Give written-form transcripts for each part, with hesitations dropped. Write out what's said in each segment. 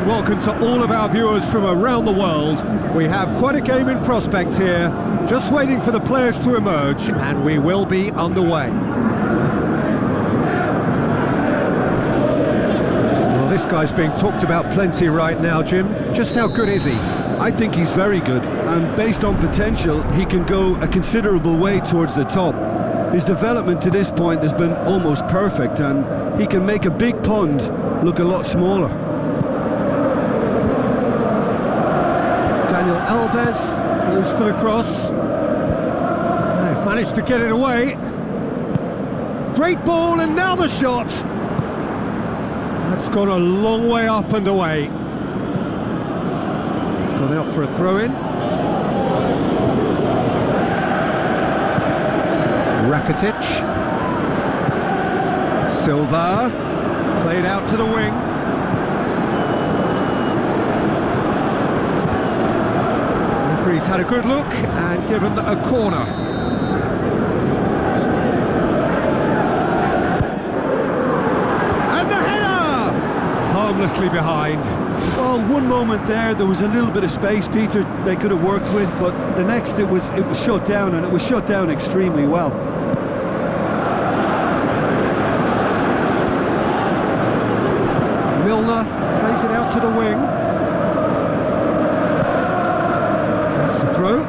Welcome to all of our viewers from around the world. We have quite a game in prospect here, just waiting for the players to emerge, and we will be underway. Well, this guy's being talked about plenty right now, Jim. Just how good is he? I think he's very good, and based on potential, he can go a considerable way towards the top. His development to this point has been almost perfect, and he can make a big pond look a lot smaller. Daniel Alves goes for the cross. They've managed to get it away. Great ball, and now the shot. That's gone a long way up and away. It's gone out for a throw-in. Rakitic. Silva. Played out to the wing. He's had a good look and given a corner. And the header! Harmlessly behind. Well, one moment there was a little bit of space, Peter, they could have worked with, but the next it was shut down, and it was shut down extremely well. Milner plays it out to the wing. That's the throw.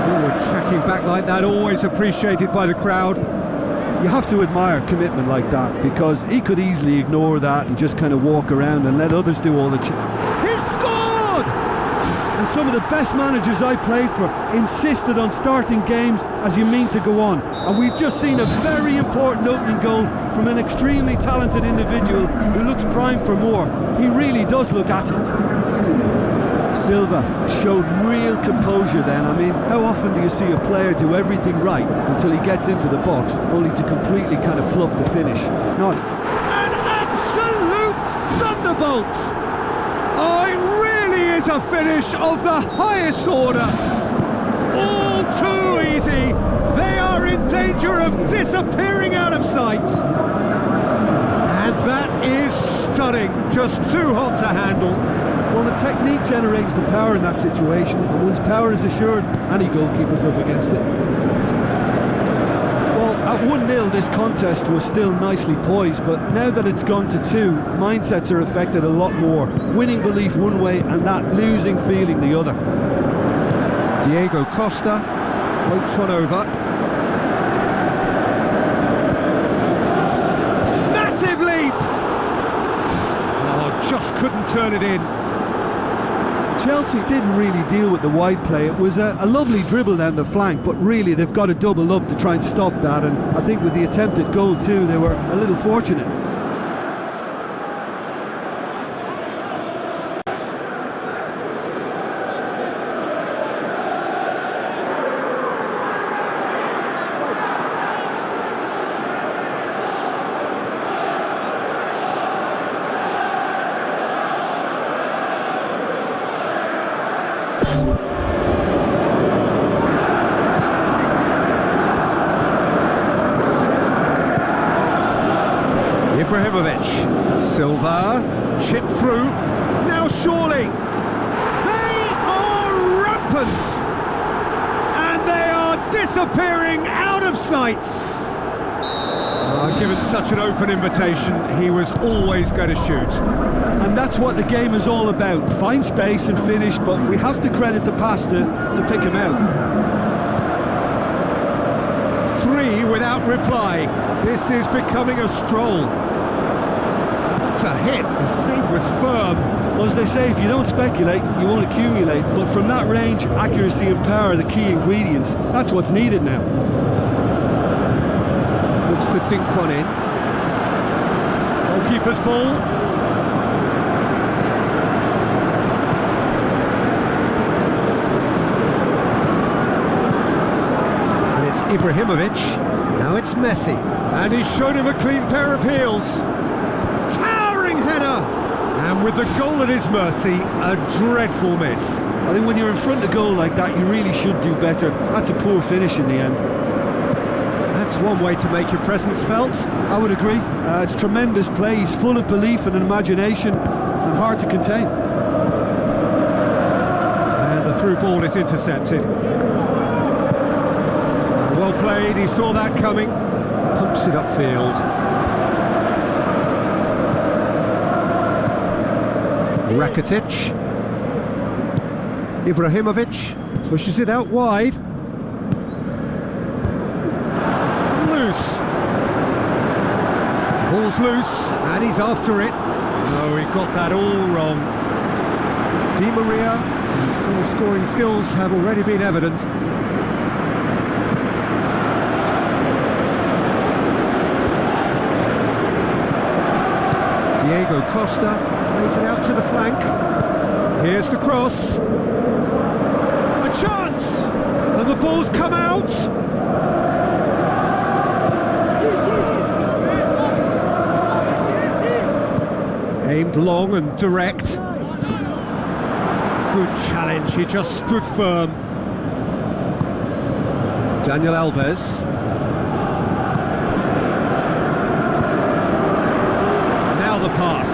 Forward tracking back like that, always appreciated by the crowd. You have to admire commitment like that, because he could easily ignore that and just kind of walk around and let others do all the He's scored! And some of the best managers I played for insisted on starting games as you mean to go on. And we've just seen a very important opening goal from an extremely talented individual who looks primed for more. He really does look at it. Silva showed real composure then. I mean, how often do you see a player do everything right until he gets into the box, only to completely kind of fluff the finish? An absolute thunderbolt! Well, 1 moment there, there was a little bit of space. Peter, they could have worked with, but the next it was shut down, and it was shut down extremely well. is a finish of the highest order. All too easy. They are in danger of disappearing out of sight. And that is stunning. Just too hot to handle. Well, the technique generates the power in that situation, and once power is assured, any goalkeeper's up against it. Well, at 1-0 this contest was still nicely poised, but now that it's gone to 2, mindsets are affected a lot more. Winning belief one way and that losing feeling the other. Diego Costa floats one over. Massive leap! Oh, just couldn't turn it in. Chelsea didn't really deal with the wide play. It was a lovely dribble down the flank, but really they've got to double up to try and stop that, and I think with the attempted goal too, they were a little fortunate. Ibrahimovic, Silva, chip through, now surely, they are rampant, and they are disappearing out of sight. Given such an open invitation, he was always going to shoot. And that's what the game is all about, find space and finish, but we have to credit the passer to pick him out. 3 without reply, this is becoming a stroll. A hit, the save was firm. Well, as they say, if you don't speculate, you won't accumulate, but from that range, accuracy and power are the key ingredients. That's what's needed now. Looks to dink one in. Goalkeeper's ball. And it's Ibrahimovic, now it's Messi, and he's shown him a clean pair of heels. Header, and with the goal at his mercy, a dreadful miss. I think when you're in front of goal like that, you really should do better. That's a poor finish in the end. That's one way to make your presence felt. I would agree. It's tremendous play. He's full of belief and imagination and hard to contain. And the through ball is intercepted. Well played, he saw that coming. Pumps it upfield. Rakitic, Ibrahimovic pushes it out wide. It's come loose. The ball's loose and he's after it. No, he got that all wrong. Di Maria, his goal scoring skills have already been evident. Diego Costa plays it out to the flank. Here's the cross. A chance! And the ball's come out. Aimed long and direct. Good challenge, he just stood firm. Daniel Alves. The pass.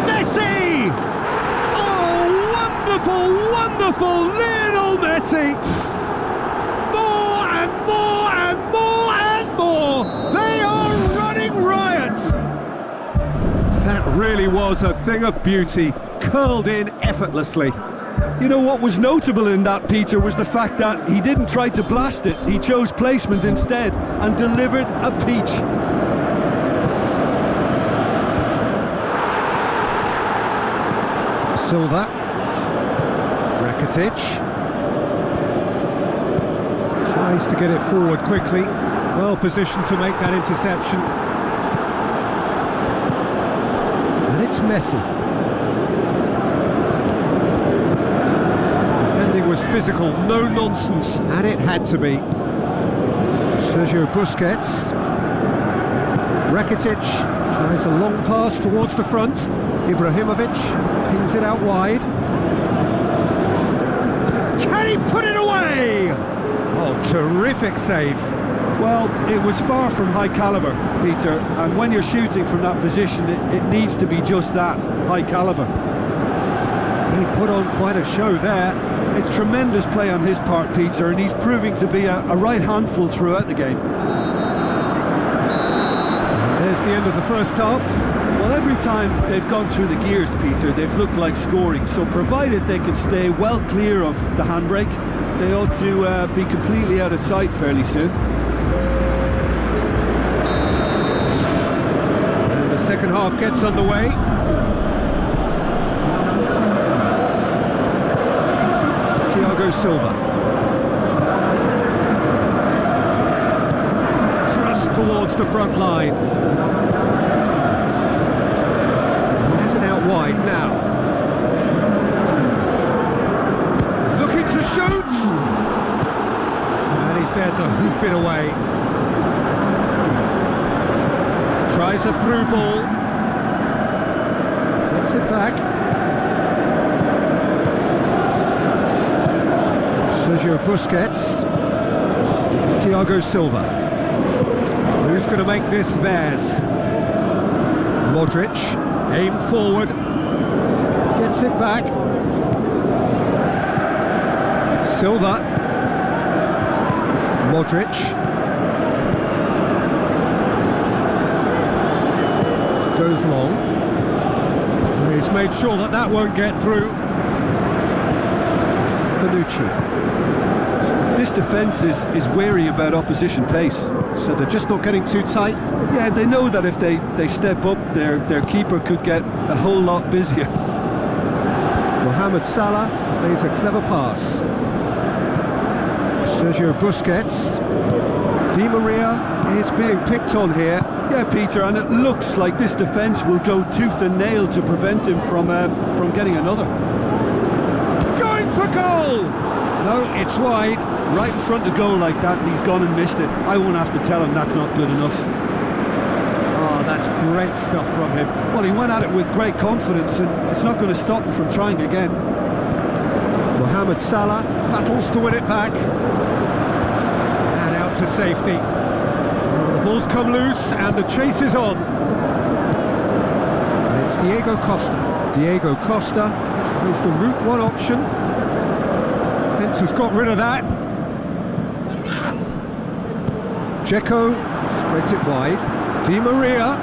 Messi! Oh, wonderful, wonderful Lionel Messi! More and more and more and more! They are running riot! That really was a thing of beauty, curled in effortlessly. You know what was notable in that, Peter, was the fact that he didn't try to blast it. He chose placement instead and delivered a peach. Silva. Rakitic. Tries to get it forward quickly. Well positioned to make that interception. And it's Messi. Was physical, no nonsense, and it had to be. Sergio Busquets. Rakitic tries a long pass towards the front. Ibrahimovic pings it out wide. Can he put it away? Oh, terrific save. Well, it was far from high calibre, Peter, and when you're shooting from that position, it needs to be just that, high calibre. He put on quite a show there. It's tremendous play on his part, Peter, and he's proving to be a right handful throughout the game. There's the end of the first half. Well, every time they've gone through the gears, Peter, they've looked like scoring, so provided they can stay well clear of the handbrake, they ought to be completely out of sight fairly soon. And the second half gets underway. Thiago Silva. Thrust towards the front line. Has it out wide now. Looking to shoot! And he's there to hoof it away. Tries a through ball. Gets it back. Sergio Busquets. Thiago Silva. Who's going to make this theirs? Modric. Aim forward. Gets it back. Silva. Modric. Goes long. He's made sure that that won't get through. Bonucci. This defence is wary about opposition pace. So they're just not getting too tight? Yeah, they know that if they step up, their keeper could get a whole lot busier. Mohamed Salah plays a clever pass. Sergio Busquets. Di Maria is being picked on here. Yeah, Peter, and it looks like this defence will go tooth and nail to prevent him from getting another. Going for goal! No, it's wide. Right in front of goal like that, and he's gone and missed it. I won't have to tell him that's not good enough. Oh, that's great stuff from him. Well, he went at it with great confidence, and it's not going to stop him from trying again. Mohamed Salah battles to win it back. And out to safety. Well, the ball's come loose, and the chase is on. And it's Diego Costa. Diego Costa tries the route one option. Fence has got rid of that. Dzeko spreads it wide. Di Maria.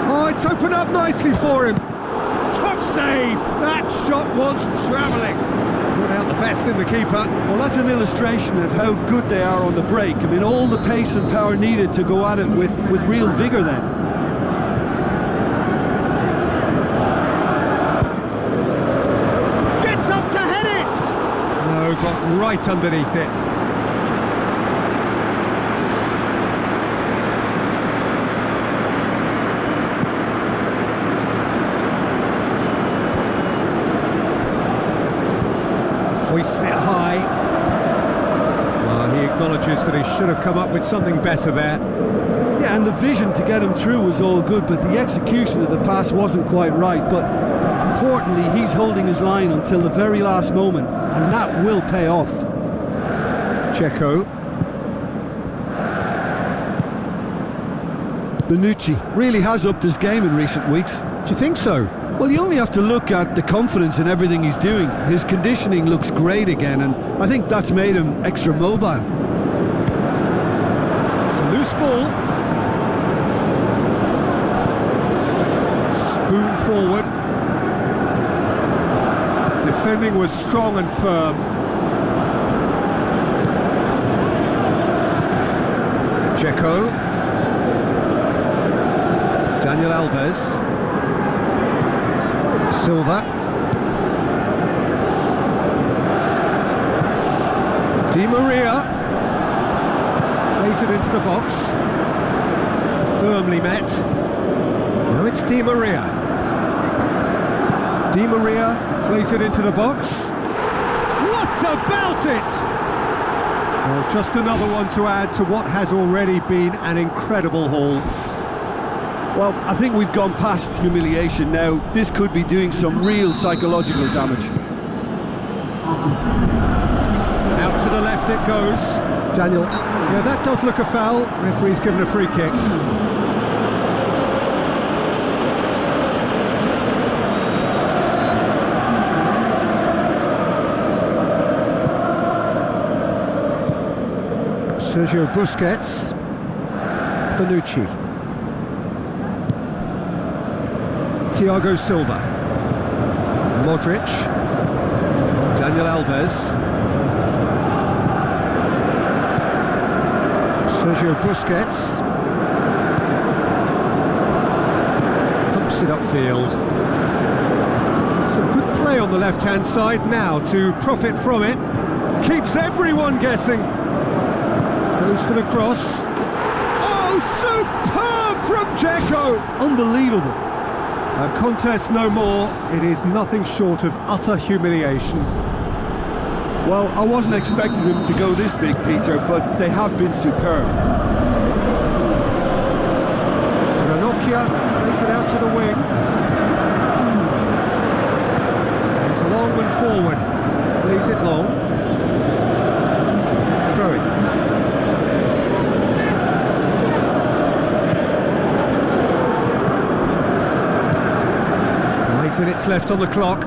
Oh, it's opened up nicely for him. Top save! That shot was travelling. Put out the best in the keeper. Well, that's an illustration of how good they are on the break. I mean, all the pace and power needed to go at it with real vigour then. Gets up to head it! No, got right underneath it. Hoists it high. He acknowledges that he should have come up with something better there. Yeah, and the vision to get him through was all good, but the execution of the pass wasn't quite right. But importantly, he's holding his line until the very last moment, and that will pay off. Dzeko. Bonucci really has upped his game in recent weeks. Do you think so? Well, you only have to look at the confidence in everything he's doing. His conditioning looks great again, and I think that's made him extra mobile. It's a loose ball. Spoon forward. Defending was strong and firm. Dzeko. Daniel Alves. Silva. Di Maria plays it into the box. Firmly met. Now it's Di Maria. Di Maria plays it into the box. What about it? Well, just another one to add to what has already been an incredible haul. Well, I think we've gone past humiliation now. This could be doing some real psychological damage. Out to the left it goes. Daniel, yeah, that does look a foul. Referee's given a free kick. Sergio Busquets. Bonucci. Thiago Silva. Modric. Daniel Alves. Sergio Busquets. Pumps it upfield. Some good play on the left-hand side now to profit from it. Keeps everyone guessing. Goes for the cross. Oh, superb from Dzeko! Unbelievable. A contest no more. It is nothing short of utter humiliation. Well, I wasn't expecting them to go this big, Peter, but they have been superb. Ranocchia plays it out to the wing. It's long and forward. Plays it long. Throwing. 5 minutes left on the clock.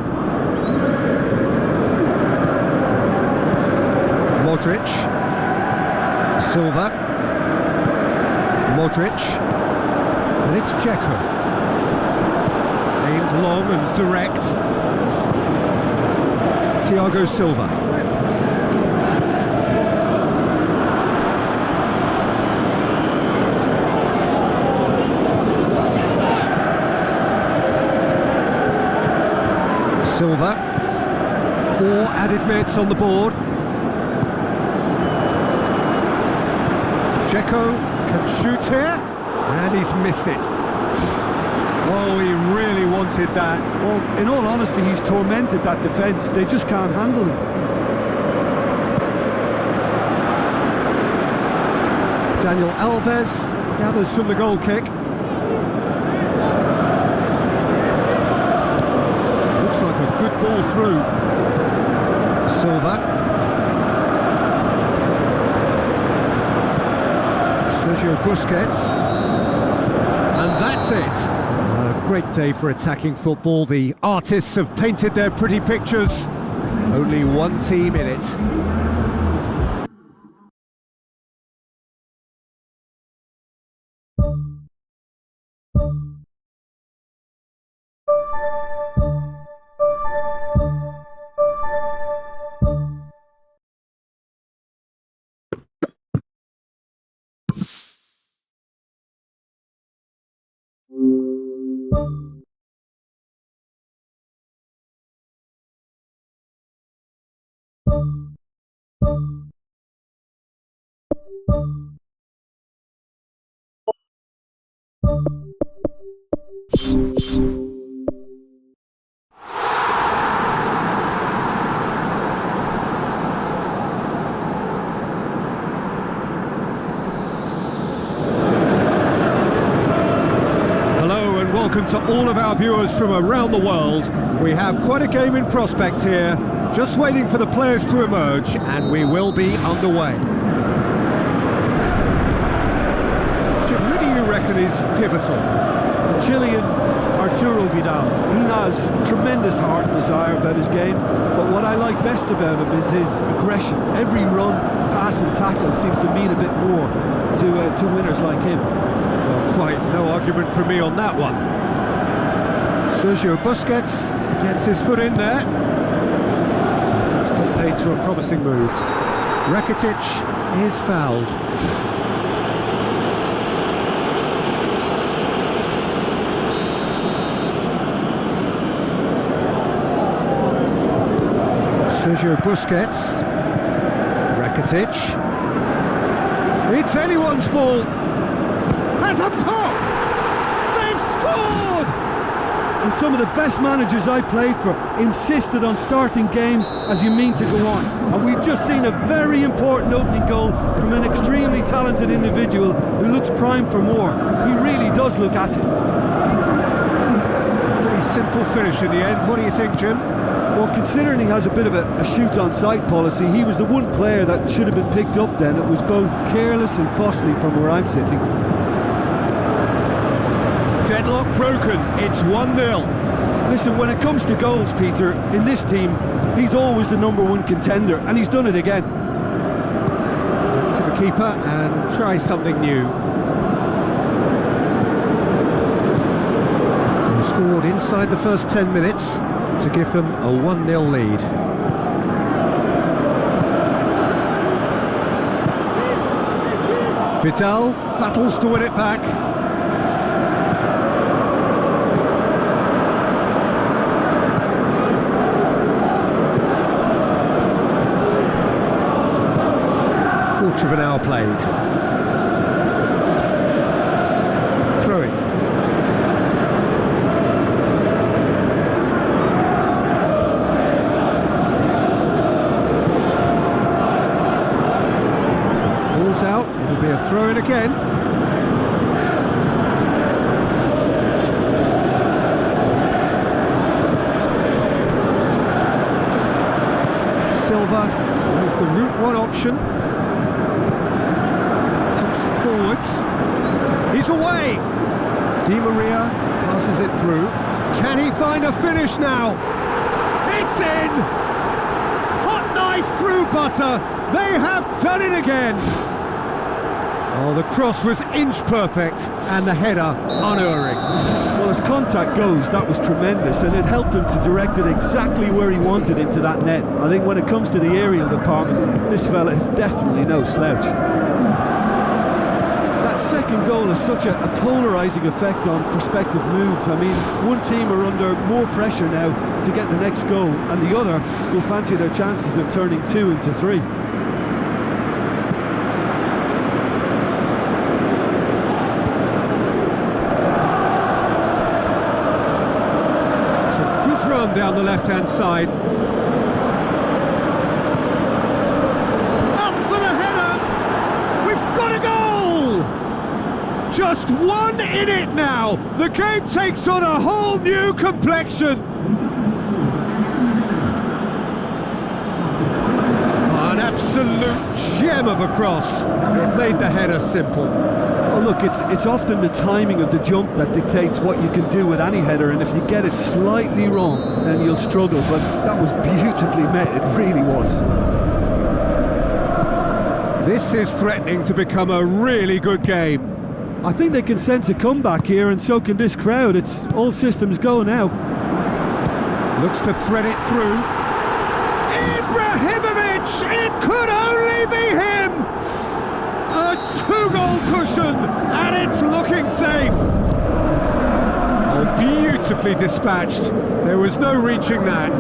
Modric. Silva. Modric. And it's Dzeko. Aimed long and direct. Thiago Silva. Silva. 4 added minutes on the board. Dzeko can shoot here, and he's missed it. Oh, he really wanted that. Well, in all honesty, he's tormented that defence. They just can't handle him. Daniel Alves gathers from the goal kick. Looks like a good ball through. Silva. Sergio Busquets. And that's it. A great day for attacking football. The artists have painted their pretty pictures. Only one team in it. Welcome to all of our viewers from around the world. We have quite a game in prospect here, just waiting for the players to emerge, and we will be underway. Jim, who do you reckon is pivotal? The Chilean Arturo Vidal. He has tremendous heart and desire about his game, but what I like best about him is his aggression. Every run, pass and tackle seems to mean a bit more to winners like him. Well, quite no argument from me on that one. Sergio Busquets gets his foot in there. That's put paid to a promising move. Rakitic is fouled. Sergio Busquets. Rakitic. It's anyone's ball. Has a pop! They've scored! And some of the best managers I played for insisted on starting games as you mean to go on. And we've just seen a very important opening goal from an extremely talented individual who looks primed for more. He really does look at it. Pretty simple finish in the end. What do you think, Jim? Well, considering he has a bit of a shoot-on-sight policy, he was the one player that should have been picked up then. It was both careless and costly from where I'm sitting. Deadlock broken. It's 1-0. Listen, when it comes to goals, Peter, in this team, he's always the number one contender, and he's done it again. Back to the keeper and try something new. They scored inside the first 10 minutes to give them a 1-0 lead. Vidal battles to win it back. Quarter of an hour played. Throwing. Ball's out, it'll be a throw-in again. Silva tries the route one option. Pumps it forwards. He's away! Di Maria passes it through. Can he find a finish now? It's in! Hot knife through butter. They have done it again. Oh, the cross was inch perfect and the header unerring. Well, as contact goes, that was tremendous, and it helped him to direct it exactly where he wanted into that net. I think when it comes to the aerial department, this fella is definitely no slouch. That second goal has such a polarising effect on prospective moods. I mean, one team are under more pressure now to get the next goal, and the other will fancy their chances of turning 2 into 3. Run down the left-hand side. Up for the header! We've got a goal! Just one in it now! The game takes on a whole new complexion! An absolute gem of a cross. It made the header simple. Well, look, it's often the timing of the jump that dictates what you can do with any header, and if you get it slightly wrong, then you'll struggle, but that was beautifully met, it really was. This is threatening to become a really good game. I think they can sense a comeback here, and so can this crowd. It's all systems go now. Looks to thread it through. Ibrahimovic! It could only be him! A 2-goal cushion, and it's looking safe. Oh, beautifully dispatched. There was no reaching that.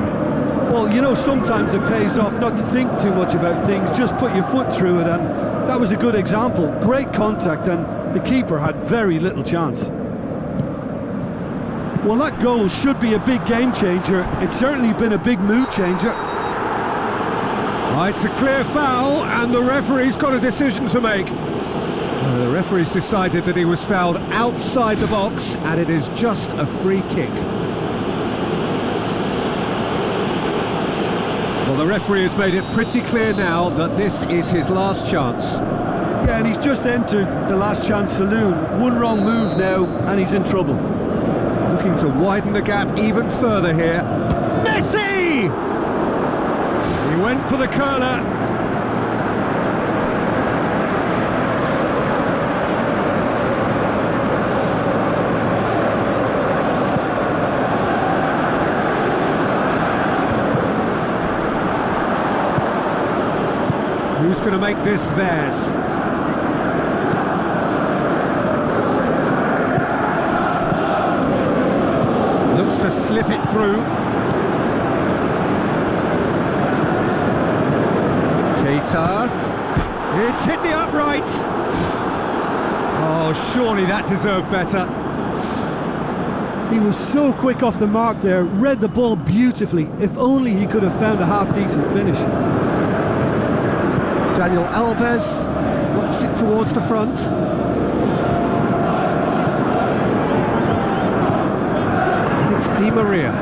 Well, you know, sometimes it pays off not to think too much about things, just put your foot through it, and that was a good example. Great contact, and the keeper had very little chance. Well, that goal should be a big game changer. It's certainly been a big mood changer. It's a clear foul, and the referee's got a decision to make. The referee's decided that he was fouled outside the box, and it is just a free kick. Well, the referee has made it pretty clear now that this is his last chance. Yeah, and he's just entered the last chance saloon. One wrong move now, and he's in trouble. Looking to widen the gap even further here. Messi! He went for the curler. Who's going to make this theirs? Looks to slip it through. It's hit the upright. Oh, surely that deserved better. He was so quick off the mark there, read the ball beautifully. If only he could have found a half-decent finish. Daniel Alves knocks it towards the front. And it's Di Maria.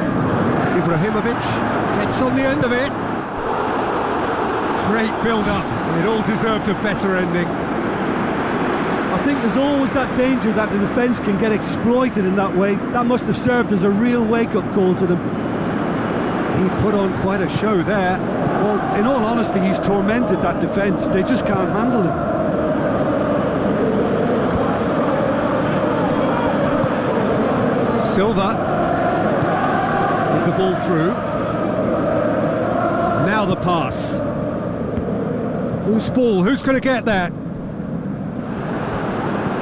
Ibrahimovic gets on the end of it. Great build-up. It all deserved a better ending. I think there's always that danger that the defence can get exploited in that way. That must have served as a real wake-up call to them. He put on quite a show there. Well, in all honesty, he's tormented that defence. They just can't handle him. Silva with the ball through. Now the pass. Whose ball? Who's going to get that?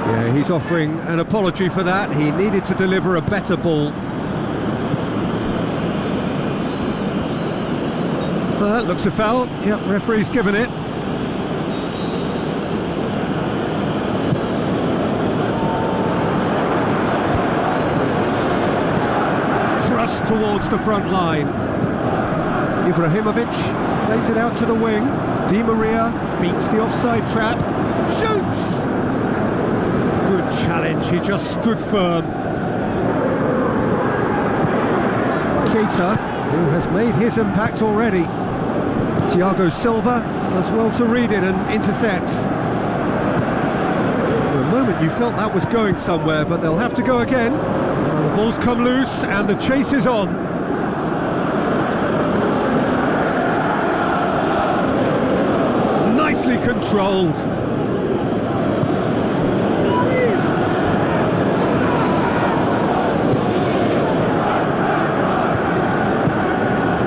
Yeah, he's offering an apology for that. He needed to deliver a better ball. Well, that looks a foul. Yep, referee's given it. Thrust towards the front line. Ibrahimovic plays it out to the wing. Di Maria beats the offside trap. Shoots! Good challenge, he just stood firm. Keita, who has made his impact already. Thiago Silva does well to read it and intercepts. For a moment you felt that was going somewhere, but they'll have to go again. Well, the ball's come loose and the chase is on. Nicely controlled.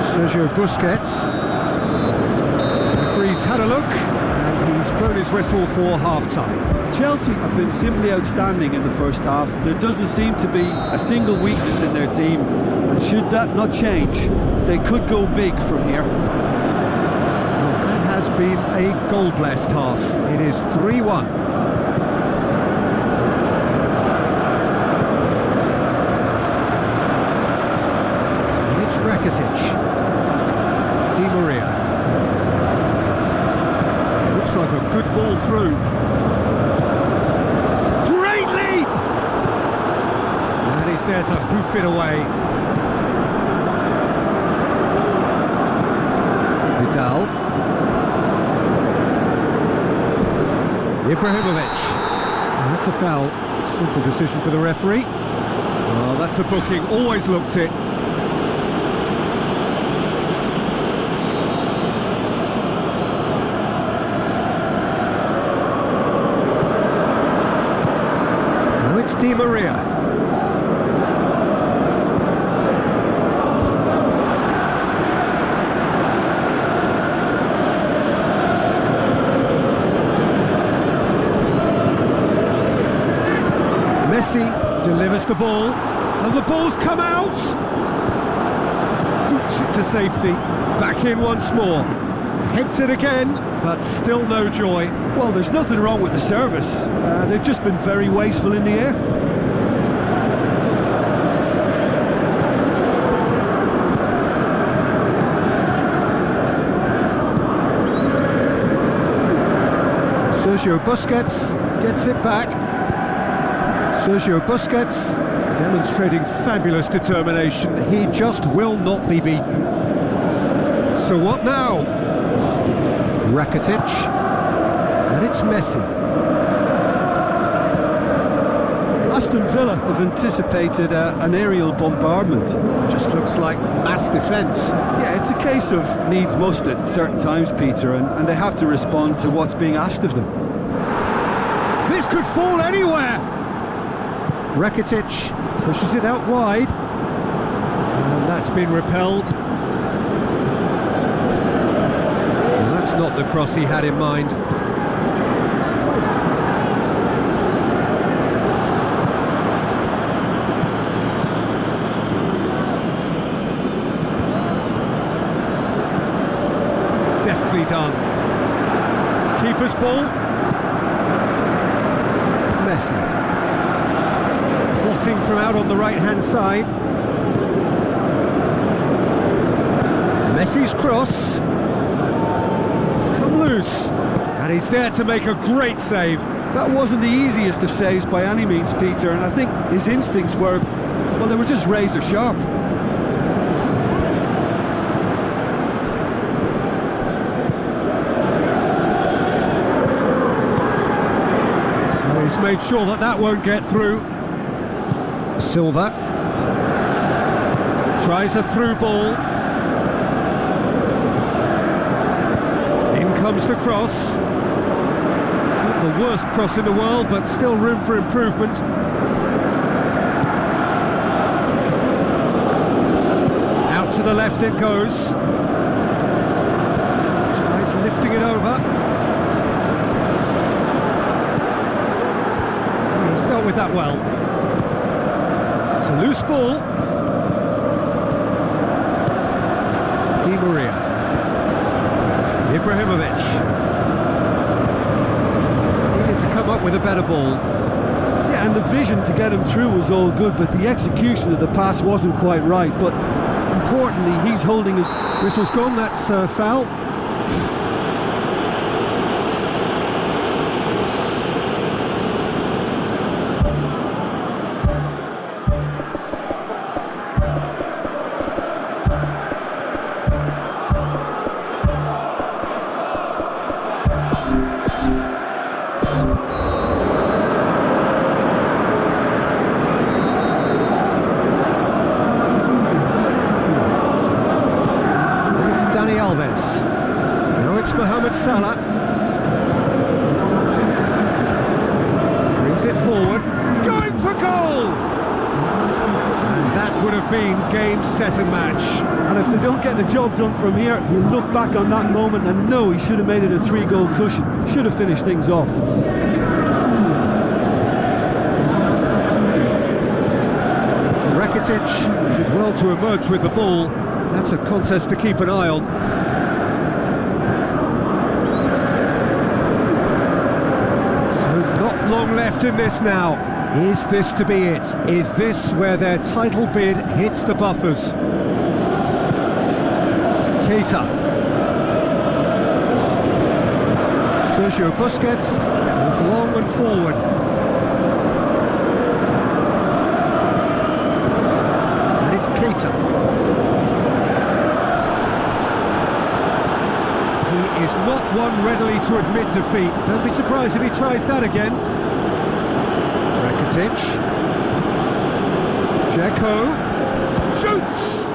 Sergio Busquets. Referee's had a look and he's blown his whistle for half-time. Chelsea have been simply outstanding in the first half. There doesn't seem to be a single weakness in their team, and should that not change, they could go big from here. Well, that has been a goal-blessed half. It is 3-1. And it's Rakitic. Di Maria. Looks like a good ball through. Great leap! And he's there to hoof it away. Vidal. Ibrahimovic. And that's a foul. Simple decision for the referee. Oh, that's a booking. Always looked it. It's Di Maria. Messi delivers the ball, and the ball's come out. Boots it to safety. Back in once more. Heads it again, but still no joy. Well, there's nothing wrong with the service. They've just been very wasteful in the air. Sergio Busquets gets it back. Sergio Busquets demonstrating fabulous determination. He just will not be beaten. So what now? Rakitic. And it's Messi. Aston Villa have anticipated an aerial bombardment. Just looks like mass defence. Yeah, it's a case of needs must at certain times, Peter, and they have to respond to what's being asked of them. This could fall anywhere! Rakitic pushes it out wide. And that's been repelled. Well, that's not the cross he had in mind. Deftly done. Keeper's ball. Messi. shooting from out on the right-hand side. Messi's cross. It's come loose. And he's there to make a great save. That wasn't the easiest of saves by any means, Peter, and I think his instincts were, well, they were just razor sharp. He's made sure that that won't get through. Silva tries a through ball. In comes the cross. Not the worst cross in the world, but still room for improvement. Out to the left it goes. Tries lifting it over. Dealt with that well. It's a loose ball. Di Maria. Ibrahimovic. Needed to come up with a better ball. Yeah, and the vision to get him through was all good, but the execution of the pass wasn't quite right. But importantly, he's holding his... Whistle's gone, that's foul. Now it's Mohamed Salah. Brings it forward. Going for goal! And that would have been game, set and match. And if they don't get the job done from here, he'll look back on that moment and know he should have made it a 3-goal cushion. Should have finished things off. Rakitic did well to emerge with the ball. That's a contest to keep an eye on. So not long left in this now. Is this to be it? Is this where their title bid hits the buffers? Keita. Sergio Busquets goes long and forward. Keita. He is not one readily to admit defeat. Don't be surprised if he tries that again. Rakitic. Dzeko. Shoots!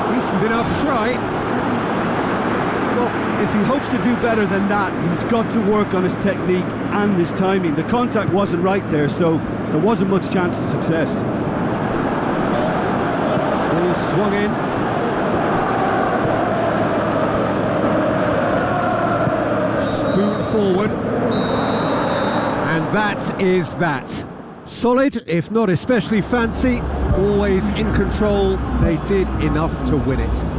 Decent enough try. Well, if he hopes to do better than that, he's got to work on his technique and his timing. The contact wasn't right there, so there wasn't much chance of success. Ball swung in. Spoon forward. And that is that. Solid, if not especially fancy, always in control. They did enough to win it.